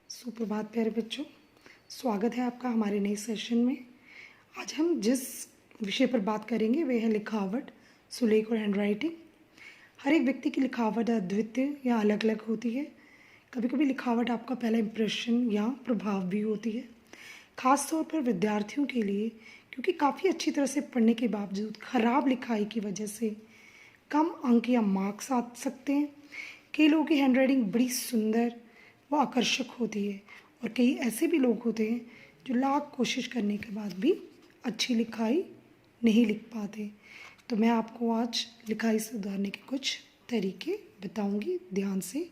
सुप्रभात प्यारे बच्चों, स्वागत है आपका हमारे नए सेशन में। आज हम जिस विषय पर बात करेंगे वह है लिखावट, सुलेख और हैंडराइटिंग। हर एक व्यक्ति की लिखावट अद्वितीय या अलग अलग होती है। कभी कभी लिखावट आपका पहला इम्प्रेशन या प्रभाव भी होती है, ख़ास तौर पर विद्यार्थियों के लिए, क्योंकि काफ़ी अच्छी तरह से पढ़ने के बावजूद खराब लिखाई की वजह से कम अंक या मार्क्स आ सकते हैं। कई लोगों की हैंडराइटिंग बड़ी सुंदर व आकर्षक होती है और कई ऐसे भी लोग होते हैं जो लाख कोशिश करने के बाद भी अच्छी लिखाई नहीं लिख पाते। तो मैं आपको आज लिखाई सुधारने के कुछ तरीके बताऊंगी, ध्यान से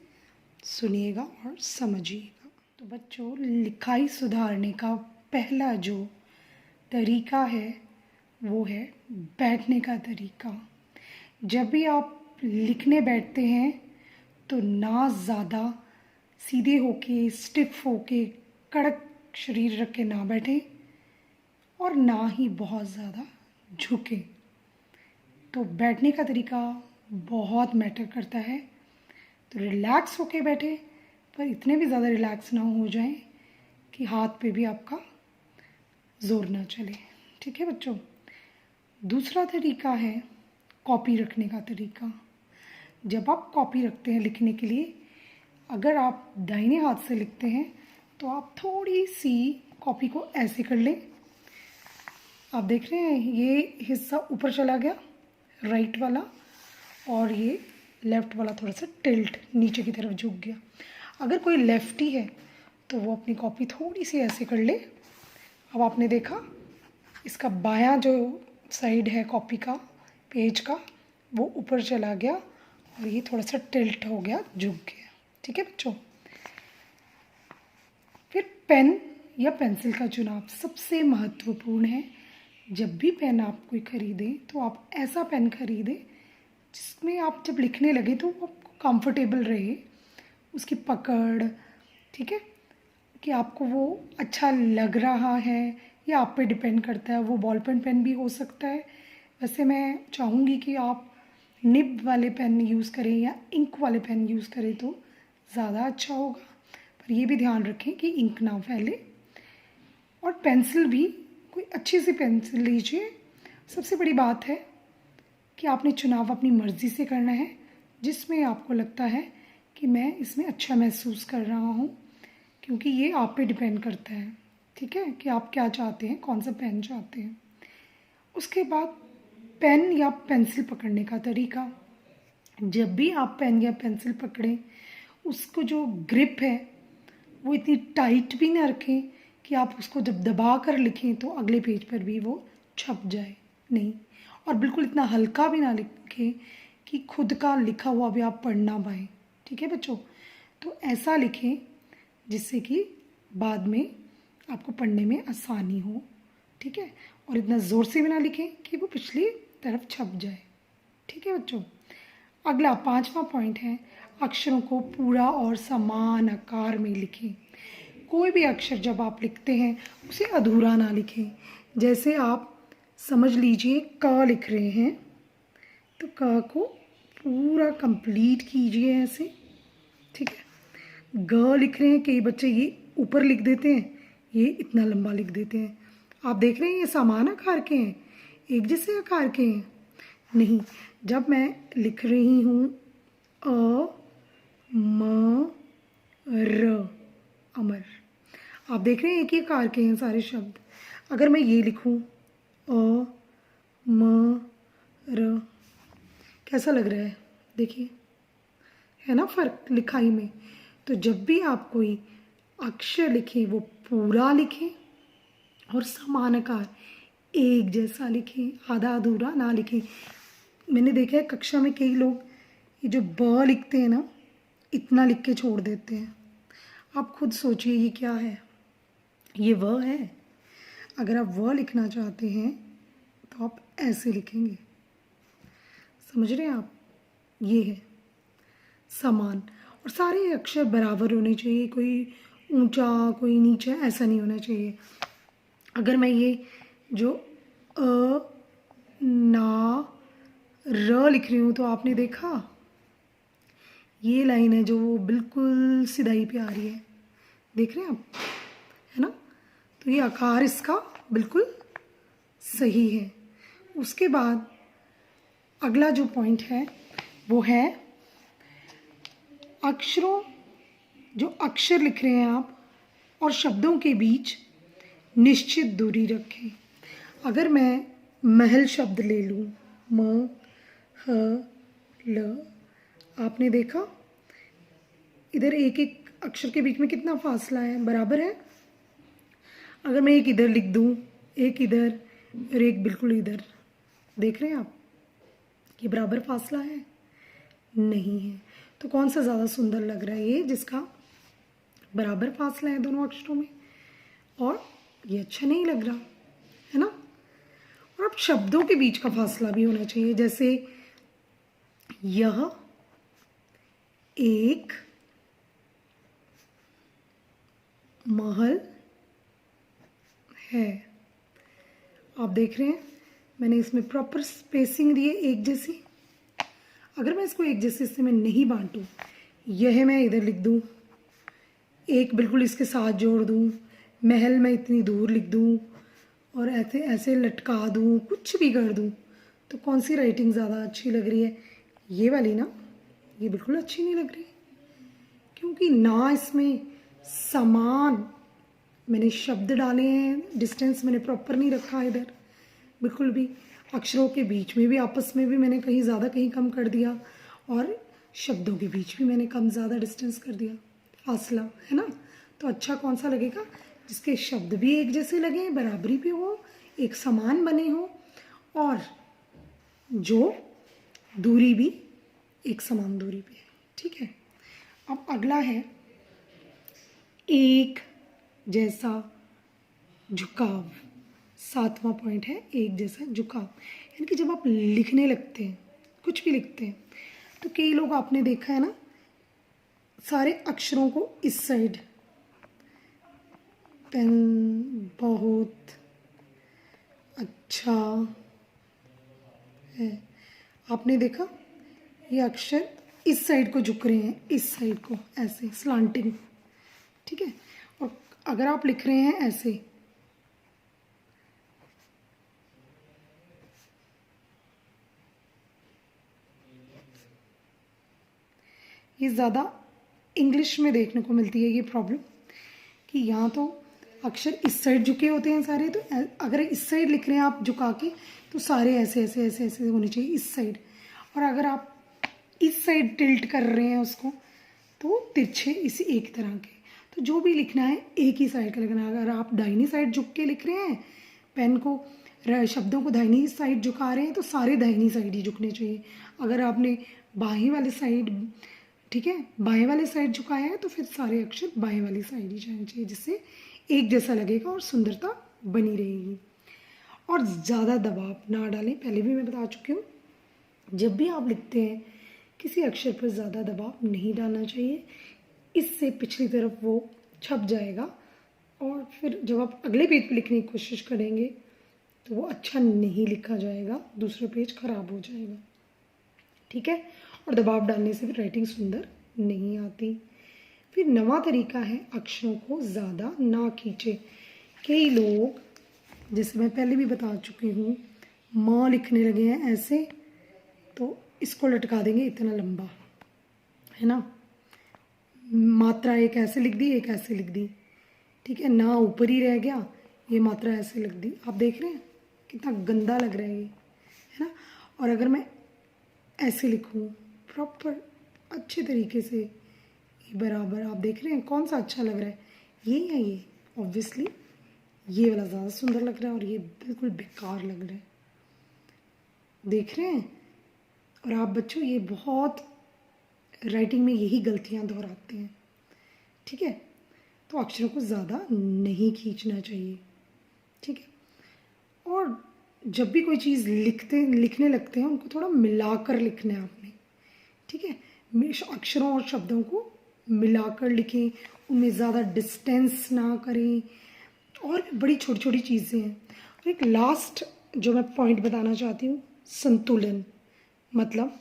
सुनिएगा और समझिएगा। तो बच्चों, लिखाई सुधारने का पहला जो तरीका है वो है बैठने का तरीका। जब भी आप लिखने बैठते हैं तो ना ज़्यादा सीधे होके, स्टिफ होके, कड़क शरीर रख के ना बैठें और ना ही बहुत ज़्यादा झुकें। तो बैठने का तरीका बहुत मैटर करता है। तो रिलैक्स होके बैठे, पर इतने भी ज़्यादा रिलैक्स ना हो जाएं कि हाथ पे भी आपका ज़ोर ना चले। ठीक है बच्चों। दूसरा तरीका है कॉपी रखने का तरीका। जब आप कॉपी रखते हैं लिखने के लिए, अगर आप दाहिने हाथ से लिखते हैं तो आप थोड़ी सी कॉपी को ऐसे कर लें। आप देख रहे हैं ये हिस्सा ऊपर चला गया, राइट वाला, और ये लेफ़्ट वाला थोड़ा सा टिल्ट नीचे की तरफ झुक गया। अगर कोई लेफ्टी है तो वो अपनी कॉपी थोड़ी सी ऐसे कर ले। अब आपने देखा इसका बायां जो साइड है कॉपी का, पेज का, वो ऊपर चला गया और ये थोड़ा सा टिल्ट हो गया, झुक गया। ठीक है बच्चों। फिर पेन या पेंसिल का चुनाव सबसे महत्वपूर्ण है। जब भी पेन आप कोई खरीदें तो आप ऐसा पेन खरीदें जिसमें आप जब लिखने लगे तो आपको कंफर्टेबल रहे, उसकी पकड़, ठीक है, कि आपको वो अच्छा लग रहा है, या आप पे डिपेंड करता है। वो बॉल पेन भी हो सकता है। वैसे मैं चाहूँगी कि आप निब वाले पेन यूज़ करें या इंक वाले पेन यूज़ करें तो ज़्यादा अच्छा होगा, पर ये भी ध्यान रखें कि इंक ना फैले। और पेंसिल भी कोई अच्छी सी पेंसिल लीजिए। सबसे बड़ी बात है कि आपने चुनाव अपनी मर्ज़ी से करना है, जिसमें आपको लगता है कि मैं इसमें अच्छा महसूस कर रहा हूँ, क्योंकि ये आप पे डिपेंड करता है। ठीक है, कि आप क्या चाहते हैं, कौन सा पेन चाहते हैं। उसके बाद पेन या पेंसिल पकड़ने का तरीका। जब भी आप पेन या पेंसिल पकड़ें, उसको जो ग्रिप है वो इतनी टाइट भी ना रखें कि आप उसको जब दबा कर लिखें तो अगले पेज पर भी वो छप जाए, नहीं। और बिल्कुल इतना हल्का भी ना लिखें कि खुद का लिखा हुआ भी आप पढ़ ना पाएँ। ठीक है बच्चों। तो ऐसा लिखें जिससे कि बाद में आपको पढ़ने में आसानी हो। ठीक है। और इतना ज़ोर से भी ना लिखें कि वो पिछली तरफ छप जाए। ठीक है बच्चों। अगला 5वां पॉइंट है अक्षरों को पूरा और समान आकार में लिखें। कोई भी अक्षर जब आप लिखते हैं उसे अधूरा ना लिखें। जैसे आप समझ लीजिए क लिख रहे हैं तो क को पूरा कंप्लीट कीजिए ऐसे। ठीक है। ग लिख रहे हैं, कई बच्चे ये ऊपर लिख देते हैं, ये इतना लंबा लिख देते हैं। आप देख रहे हैं ये समान आकार के हैं, एक जैसे आकार के हैं, नहीं। जब मैं लिख रही हूँ अ म र, अमर, आप देख रहे हैं एक ही आकार के हैं सारे शब्द। अगर मैं ये लिखूँ अ म र, कैसा लग रहा है देखिए, है ना फ़र्क लिखाई में। तो जब भी आप कोई अक्षर लिखें वो पूरा लिखें और समान आकार, एक जैसा लिखें, आधा अधूरा ना लिखें। मैंने देखा है कक्षा में कई लोग ये जो ब लिखते हैं ना, इतना लिख के छोड़ देते हैं। आप खुद सोचिए ये क्या है, ये व है। अगर आप व लिखना चाहते हैं तो आप ऐसे लिखेंगे। समझ रहे हैं आप, ये है समान। और सारे अक्षर बराबर होने चाहिए, कोई ऊंचा कोई नीचा ऐसा नहीं होना चाहिए। अगर मैं ये जो अ ना र लिख रही हूँ तो आपने देखा ये लाइन है जो वो बिल्कुल सिधाई पे आ रही है, देख रहे हैं आप, है ना। तो ये आकार इसका बिल्कुल सही है। उसके बाद अगला जो पॉइंट है वो है अक्षरों, जो अक्षर लिख रहे हैं आप और शब्दों के बीच निश्चित दूरी रखें। अगर मैं महल शब्द ले लूँ, म ह ल, आपने देखा इधर एक एक अक्षर के बीच में कितना फासला है, बराबर है। अगर मैं एक इधर लिख दूँ, एक इधर और एक बिल्कुल इधर, देख रहे हैं आप, ये बराबर फासला है? नहीं है। तो कौन सा ज़्यादा सुंदर लग रहा है? ये जिसका बराबर फासला है दोनों अक्षरों में, और ये अच्छा नहीं लग रहा, है ना। और अब शब्दों के बीच का फासला भी होना चाहिए, जैसे यह एक महल है। आप देख रहे हैं मैंने इसमें प्रॉपर स्पेसिंग दी है, एक जैसी। अगर मैं इसको एक जैसे से मैं नहीं बांटूं, यह मैं इधर लिख दूं, एक बिल्कुल इसके साथ जोड़ दूं, महल मैं इतनी दूर लिख दूं और ऐसे ऐसे लटका दूं, कुछ भी कर दूं, तो कौन सी राइटिंग ज़्यादा अच्छी लग रही है? ये वाली ना, ये बिल्कुल अच्छी नहीं लग रही, क्योंकि ना इसमें समान मैंने शब्द डाले हैं, डिस्टेंस मैंने प्रॉपर नहीं रखा इधर बिल्कुल भी, अक्षरों के बीच में भी आपस में भी मैंने कहीं ज़्यादा कहीं कम कर दिया, और शब्दों के बीच भी मैंने कम ज़्यादा डिस्टेंस कर दिया, फासला, है ना। तो अच्छा कौन सा लगेगा? जिसके शब्द भी एक जैसे लगे, बराबरी पे हो, एक समान बने हो, और जो दूरी भी एक समान दूरी पे है। ठीक है। अब अगला है एक जैसा झुकाव। 7वां पॉइंट है एक जैसा झुकाव। यानी कि जब आप लिखने लगते हैं, कुछ भी लिखते हैं, तो कई लोग आपने देखा है ना, सारे अक्षरों को इस साइड, पेन बहुत अच्छा है, आपने देखा ये अक्षर इस साइड को झुक रहे हैं, इस साइड को ऐसे स्लांटिंग। ठीक है। और अगर आप लिख रहे हैं ऐसे, ये ज़्यादा इंग्लिश में देखने को मिलती है ये प्रॉब्लम, कि यहाँ तो अक्षर इस साइड झुके होते हैं सारे, तो अगर इस साइड लिख रहे हैं आप झुका के, तो सारे ऐसे ऐसे ऐसे ऐसे होने चाहिए इस साइड, और अगर आप इस साइड टिल्ट कर रहे हैं उसको, तो तिरछे इसी एक तरह के। तो जो भी लिखना है एक ही साइड का लिखना है। अगर आप दाहिनी साइड झुक के लिख रहे हैं, पेन को, शब्दों को दाहिनी साइड झुका रहे हैं, तो सारे दाहिनी साइड ही झुकने चाहिए। अगर आपने बाएं वाले साइड, ठीक है, बाएं वाले साइड झुकाया है, तो फिर सारे अक्षर बाएं वाली साइड ही जाने चाहिए, जिससे एक जैसा लगेगा और सुंदरता बनी रहेगी। और ज़्यादा दबाव ना डालें, पहले भी मैं बता चुकी हूँ, जब भी आप लिखते हैं किसी अक्षर पर ज़्यादा दबाव नहीं डालना चाहिए, इससे पिछली तरफ वो छप जाएगा, और फिर जब आप अगले पेज पे लिखने की कोशिश करेंगे तो वो अच्छा नहीं लिखा जाएगा, दूसरा पेज खराब हो जाएगा। ठीक है। और दबाव डालने से भी राइटिंग सुंदर नहीं आती। फिर 9वां तरीका है अक्षरों को ज़्यादा ना खींचे। कई लोग, जैसे मैं पहले भी बता चुकी हूँ, माँ लिखने लगे हैं ऐसे, तो इसको लटका देंगे इतना लंबा, है ना। मात्रा एक ऐसे लिख दी, एक ऐसे लिख दी, ठीक है, ना ऊपर ही रह गया, ये मात्रा ऐसे लिख दी। आप देख रहे हैं कितना गंदा लग रहा है ये, है ना। और अगर मैं ऐसे लिखूँ प्रॉपर अच्छे तरीके से, ये बराबर, आप देख रहे हैं कौन सा अच्छा लग रहा है, ये या ये? ऑब्वियसली ये वाला ज़्यादा सुंदर लग रहा है, और ये बिल्कुल बेकार लग रहा है, देख रहे हैं। और आप बच्चों ये बहुत राइटिंग में यही गलतियां दोहराते हैं। ठीक है। तो अक्षरों को ज़्यादा नहीं खींचना चाहिए। ठीक है। और जब भी कोई चीज़ लिखने लगते हैं, उनको थोड़ा मिलाकर लिखना है आपने। ठीक है। अक्षरों और शब्दों को मिलाकर लिखें, उनमें ज़्यादा डिस्टेंस ना करें, और बड़ी छोटी छोटी चीज़ें हैं। और एक लास्ट जो मैं पॉइंट बताना चाहती हूँ, संतुलन। मतलब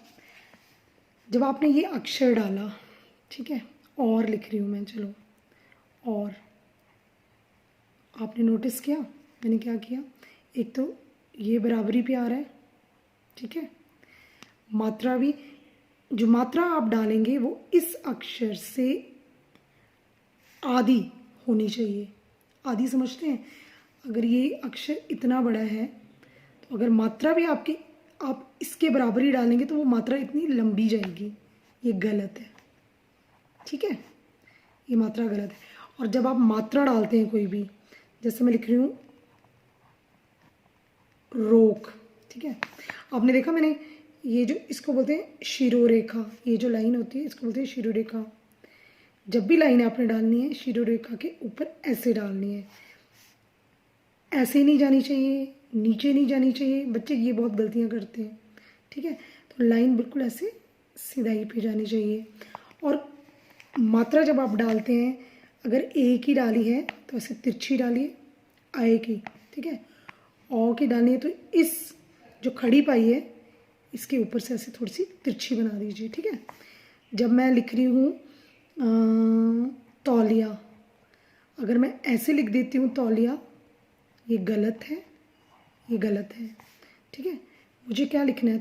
जब आपने ये अक्षर डाला, ठीक है, और लिख रही हूँ मैं, चलो, और आपने नोटिस किया मैंने क्या किया, एक तो ये बराबरी पे आ रहा है, ठीक है। मात्रा भी, जो मात्रा आप डालेंगे वो इस अक्षर से आधी होनी चाहिए। आधी समझते हैं, अगर ये अक्षर इतना बड़ा है तो अगर मात्रा भी आपकी आप इसके बराबरी डालेंगे तो वो मात्रा इतनी लंबी जाएगी, ये गलत है, ठीक है, ये मात्रा गलत है। और जब आप मात्रा डालते हैं कोई भी, जैसे मैं लिख रही हूँ रोक, ठीक है, आपने देखा मैंने ये जो इसको बोलते हैं शिरोरेखा, ये जो लाइन होती है इसको बोलते हैं शिरोरेखा। जब भी लाइन आपने डालनी है शिरोरेखा के ऊपर ऐसे डालनी है, ऐसे नहीं जानी चाहिए, नीचे नहीं जानी चाहिए। बच्चे ये बहुत गलतियां करते हैं, ठीक है। तो लाइन बिल्कुल ऐसे सीधाई पे जानी चाहिए। और मात्रा जब आप डालते हैं, अगर ए की डाली है तो ऐसे तिरछी डालिए, आए की, ठीक है। औ की डालनी है तो इस जो खड़ी पाई है इसके ऊपर से ऐसे थोड़ी सी तिरछी बना दीजिए, ठीक है। जब मैं लिख रही हूँ तौलिया, अगर मैं ऐसे लिख देती हूँ तौलिया, ये गलत है, ये गलत है, ठीक है। मुझे क्या लिखना है,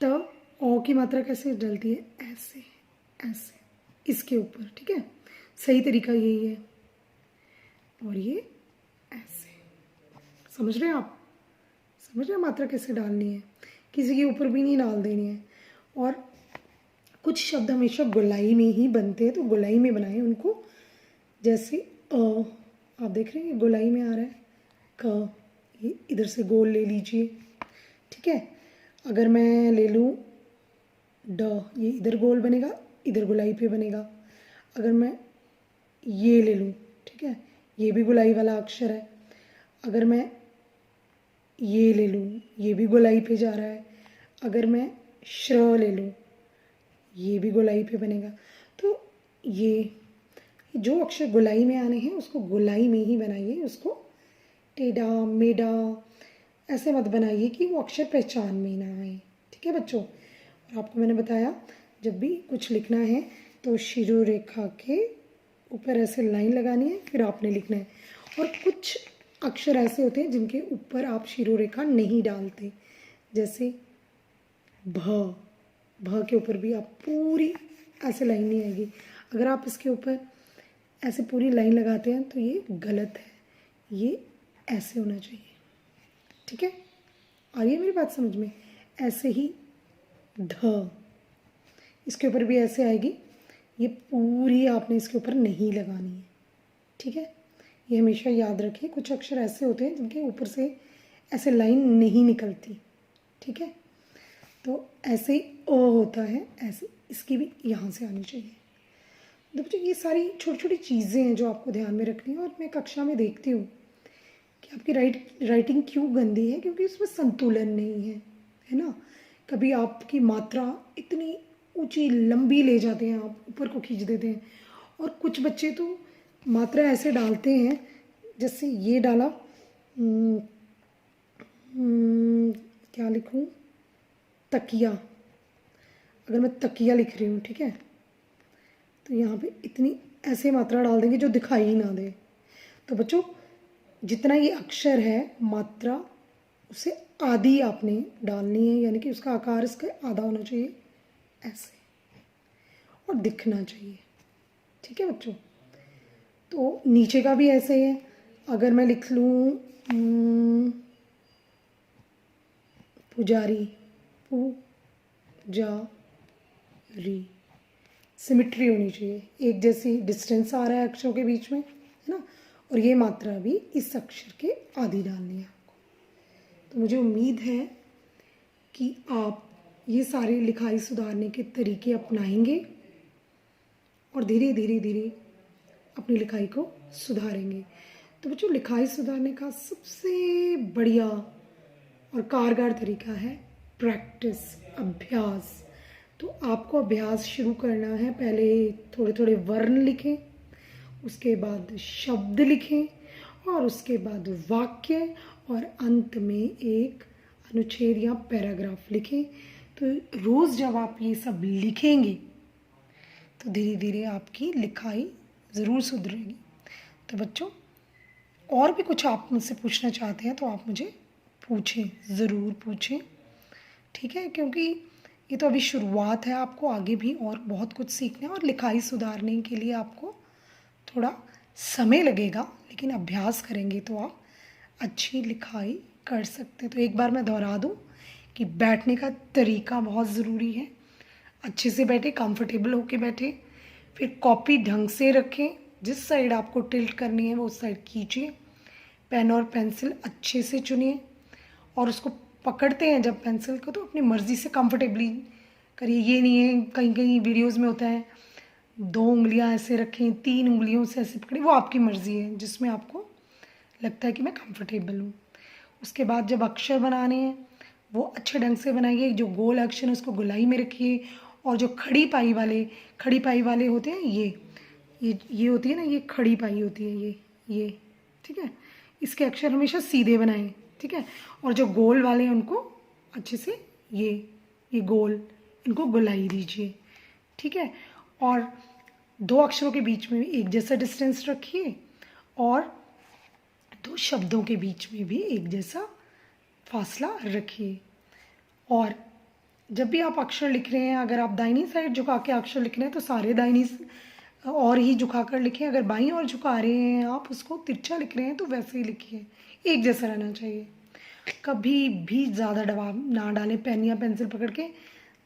त औ की मात्रा कैसे डलती है, ऐसे ऐसे इसके ऊपर, ठीक है। सही तरीका यही है। और ये ऐसे, समझ रहे हैं आप, समझ रहे हैं मात्रा कैसे डालनी है, किसी के ऊपर भी नहीं डाल देनी है। और कुछ शब्द हमेशा गोलाई में ही बनते हैं तो गोलाई में बनाएं उनको। जैसे आप देख रहे हैं गोलाई में आ रहा है क, ये इधर से गोल ले लीजिए, ठीक है। अगर मैं ले लूँ ड, ये इधर गोल बनेगा, इधर गोलाई पे बनेगा। अगर मैं ये ले लूँ, ठीक है, ये भी गोलाई वाला अक्षर है। अगर मैं ये ले लूँ, ये भी गोलाई पे जा रहा है। अगर मैं श्र ले लूँ, ये भी गोलाई पे बनेगा। तो ये जो अक्षर गोलाई में आने हैं उसको गोलाई में ही बनाइए, उसको टेढ़ा मेढ़ा ऐसे मत बनाइए कि वो अक्षर पहचान में ना आए, ठीक है बच्चों। और आपको मैंने बताया जब भी कुछ लिखना है तो शिरोरेखा के ऊपर ऐसे लाइन लगानी है, फिर आपने लिखना है। और कुछ अक्षर ऐसे होते हैं जिनके ऊपर आप शिरोरेखा नहीं डालते, जैसे भ, भ के ऊपर भी आप पूरी ऐसे लाइन नहीं आएगी। अगर आप इसके ऊपर ऐसे पूरी लाइन लगाते हैं तो ये गलत है, ये ऐसे होना चाहिए, ठीक है। आ रही है मेरी बात समझ में, ऐसे ही ध, इसके ऊपर भी ऐसे आएगी, ये पूरी आपने इसके ऊपर नहीं लगानी है, ठीक है। ये हमेशा याद रखिए, कुछ अक्षर ऐसे होते हैं जिनके ऊपर से ऐसे लाइन नहीं निकलती, ठीक है। तो ऐसे ही अ होता है, ऐसे इसकी भी यहाँ से आनी चाहिए। तो बच्चों ये सारी छोटी छोटी चीज़ें हैं जो आपको ध्यान में रखनी है। और मैं कक्षा में देखती हूँ कि आपकी राइटिंग क्यों गंदी है, क्योंकि उसमें संतुलन नहीं है ना। कभी आपकी मात्रा इतनी ऊंची लंबी ले जाते हैं, आप ऊपर को खींच देते हैं। और कुछ बच्चे तो मात्रा ऐसे डालते हैं, जैसे ये डाला, क्या लिखूं, तकिया। अगर मैं तकिया लिख रही हूँ, ठीक है, तो यहाँ पे इतनी ऐसे मात्रा डाल देंगे जो दिखाई ही ना दे। तो बच्चों जितना ये अक्षर है मात्रा उसे आधी आपने डालनी है, यानी कि उसका आकार इसका आधा होना चाहिए ऐसे, और दिखना चाहिए, ठीक है बच्चों। तो नीचे का भी ऐसे ही है। अगर मैं लिख लूँ पुजारी, पुजारी, सिमिट्री होनी चाहिए, एक जैसी डिस्टेंस आ रहा है अक्षरों के बीच में, है ना। और ये मात्रा भी इस अक्षर के आधी डालनी है आपको। तो मुझे उम्मीद है कि आप ये सारे लिखाई सुधारने के तरीके अपनाएंगे और धीरे धीरे धीरे अपनी लिखाई को सुधारेंगे। तो बच्चों लिखाई सुधारने का सबसे बढ़िया और कारगर तरीका है प्रैक्टिस, अभ्यास। तो आपको अभ्यास शुरू करना है, पहले थोड़े थोड़े वर्ण लिखें, उसके बाद शब्द लिखें, और उसके बाद वाक्य, और अंत में एक अनुच्छेद या पैराग्राफ लिखें। तो रोज़ जब आप ये सब लिखेंगे तो धीरे धीरे आपकी लिखाई ज़रूर सुधरेगी। तो बच्चों, और भी कुछ आप मुझसे पूछना चाहते हैं तो आप मुझे पूछें, ज़रूर पूछें, ठीक है? क्योंकि ये तो अभी शुरुआत है, आपको आगे भी और बहुत कुछ सीखना है और लिखाई सुधारने के लिए आपको थोड़ा समय लगेगा, लेकिन अभ्यास करेंगे तो आप अच्छी लिखाई कर सकते हैं। तो एक बार मैं दोहरा दूँ कि बैठने का तरीका बहुत ज़रूरी है। अच्छे से बैठे, कंफर्टेबल होके बैठे, फिर कॉपी ढंग से रखें, जिस साइड आपको टिल्ट करनी है वो उस साइड खींचिए, पेन और पेंसिल अच्छे से चुनिए और उसको पकड़ते हैं जब पेंसिल को तो अपनी मर्ज़ी से कंफर्टेबली करिए। ये नहीं है, कहीं कहीं वीडियोज़ में होता है 2 उंगलियां ऐसे रखें, 3 उंगलियों से ऐसे पकड़े, वो आपकी मर्ज़ी है, जिसमें आपको लगता है कि मैं कंफर्टेबल हूँ। उसके बाद जब अक्षर बनाने हैं वो अच्छे ढंग से बनाइए, जो गोल अक्षर है उसको गोलाई में रखिए और जो खड़ी पाई वाले होते हैं ये होती है ना, ये खड़ी पाई होती है ये, ठीक है? इसके अक्षर हमेशा सीधे बनाएं, ठीक है? और जो गोल वाले हैं उनको अच्छे से ये गोल, इनको गोलाई दीजिए, ठीक है? और 2 अक्षरों के बीच में एक जैसा डिस्टेंस रखिए और 2 शब्दों के बीच में भी एक जैसा फासला रखिए। और जब भी आप अक्षर लिख रहे हैं, अगर आप दाहिनी साइड झुका के अक्षर लिख रहे हैं तो सारे दाहिनी और ही झुका कर लिखें। अगर बाईं ओर झुका रहे हैं आप, उसको तिरछा लिख रहे हैं तो वैसे ही लिखिए, एक जैसा रहना चाहिए। कभी भी ज़्यादा दबाव ना डालें, पेन या पेंसिल पकड़ के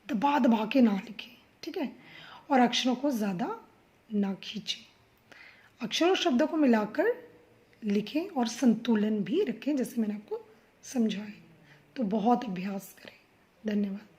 दबा दबा के ना लिखें, ठीक है? और अक्षरों को ज़्यादा ना खींचें। अक्षर और शब्दों को मिलाकर लिखें और संतुलन भी रखें, जैसे मैंने आपको समझाया। तो बहुत अभ्यास करें। धन्यवाद।